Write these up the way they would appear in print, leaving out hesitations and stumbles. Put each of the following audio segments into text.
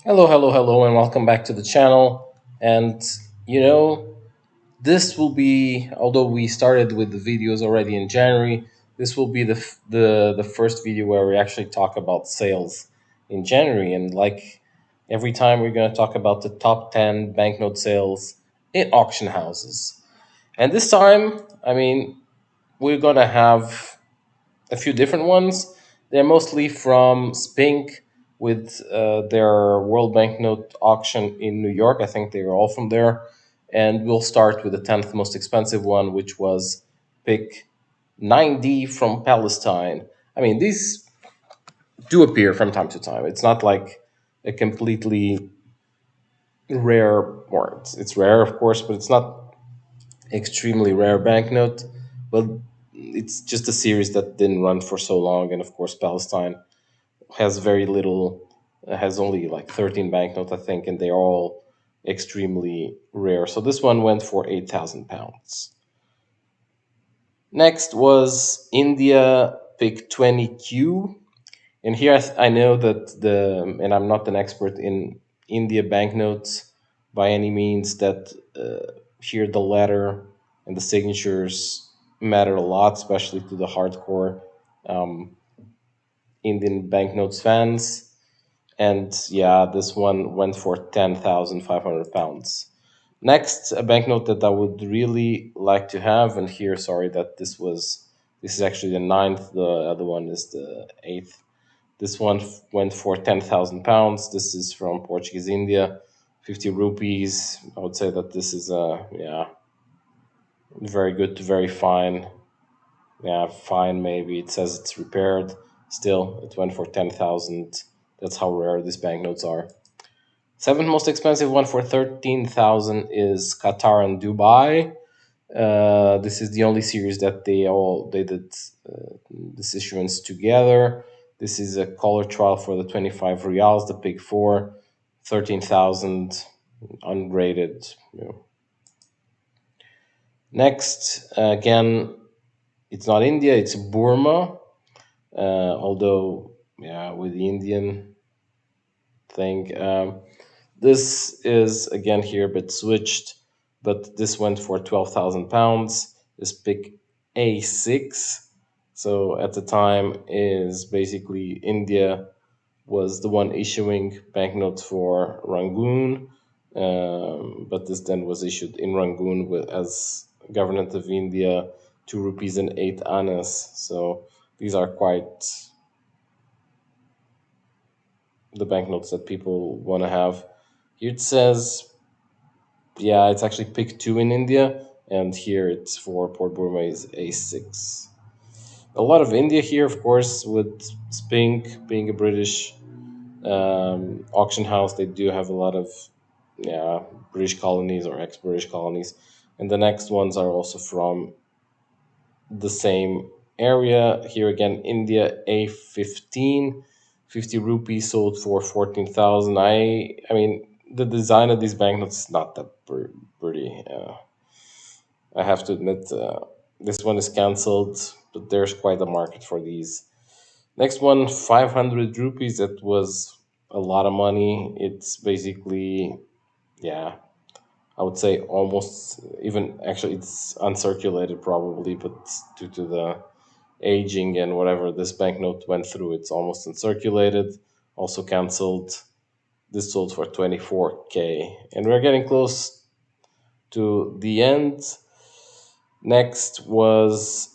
Hello, hello, hello, and welcome back to the channel. And you know, this will be, although we started with the videos already in January, this will be the first video where we actually talk about sales in January. And like every time, we're going to talk about the top 10 banknote sales in auction houses. And this time, we're going to have a few different ones. They're mostly from Spink with their World Banknote auction in New York. I think they are all from there. And we'll start with the 10th most expensive one, which was pick 9D from Palestine. These do appear from time to time. It's not like a completely rare, or it's rare, of course, but it's not extremely rare banknote. But it's just a series that didn't run for so long. And of course, Palestine has very little, has only like 13 banknotes, I think, and they're all extremely rare. So this one went for £8,000. Next was India Pick 20Q. And here I know that and I'm not an expert in India banknotes by any means, that here the letter and the signatures matter a lot, especially to the hardcore um, Indian banknotes fans. And yeah, this one went for £10,500. Next, a banknote that I would really like to have, and here, sorry that this is actually the ninth. The other one is the eighth. This one went for £10,000. This is from Portuguese India, 50 rupees. I would say that this is very good to very fine. Yeah, fine maybe. It says it's repaired. Still, it went for 10,000. That's how rare these banknotes are. Seventh most expensive one for 13,000 is Qatar and Dubai. This is the only series that they did this issuance together. This is a color trial for the 25 reals, the Pig Four, 13,000 ungraded. Next, again, it's not India, it's Burma. Although, yeah, with the Indian thing. This is again here, but switched. But this went for £12,000. This pick A6. So at the time is basically India was the one issuing banknotes for Rangoon, but this then was issued in Rangoon with, as government of India, 2 rupees and 8 annas. So these are quite the banknotes that people want to have. Here it says, yeah, it's actually pick two in India, and here it's for Port Burmese A6. A lot of India here, of course, with Spink being a British auction house. They do have a lot of, yeah, British colonies or ex-British colonies, and the next ones are also from the same area. Here again, India A15, 50 rupees sold for 14,000. I mean, the design of these banknotes is not that pretty. I have to admit, this one is cancelled, but there's quite a market for these. Next one, 500 rupees. That was a lot of money. It's basically, yeah, I would say almost, even actually it's uncirculated probably, but due to the aging and whatever this banknote went through, it's almost uncirculated. Also cancelled. This sold for 24K. And we're getting close to the end. Next was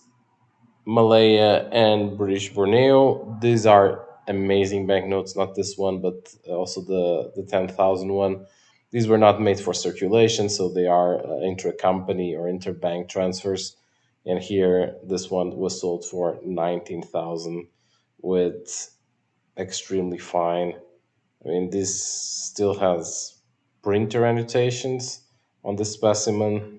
Malaya and British Borneo. These are amazing banknotes, not this one, but also the 10,000 one. These were not made for circulation, so they are intra-company or interbank transfers. And here, this one was sold for 19,000 with extremely fine. I mean, this still has printer annotations on this specimen.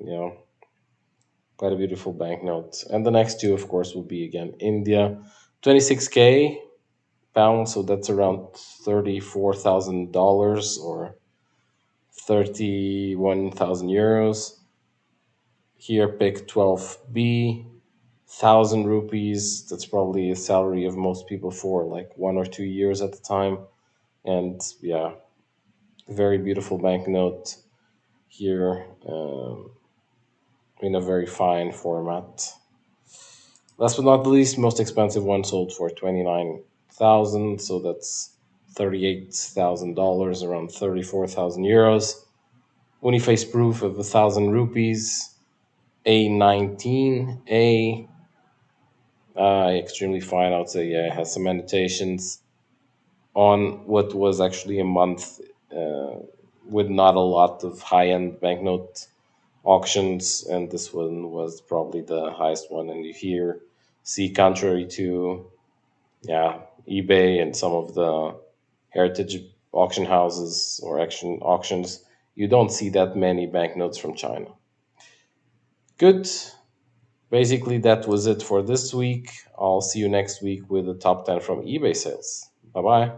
Quite a beautiful banknote. And the next two, of course, will be again India, 26K pounds, so that's around $34,000 or 31,000 euros. Here, pick 12B, 1,000 rupees. That's probably a salary of most people for like 1 or 2 years at the time. And yeah, Very beautiful banknote here, in a very fine format. Last but not the least, most expensive one sold for 29,000, so that's $38,000, around 34,000 euros. Uniface proof of 1,000 rupees, A19A. Extremely fine, I would say. Yeah, it has some annotations on what was actually a month with not a lot of high end banknote auctions, and this one was probably the highest one. And you here see, contrary to, yeah, eBay and some of the heritage auction houses or auctions, you don't see that many banknotes from China. Good. Basically, that was it for this week. I'll see you next week with the top 10 from eBay sales. Bye bye.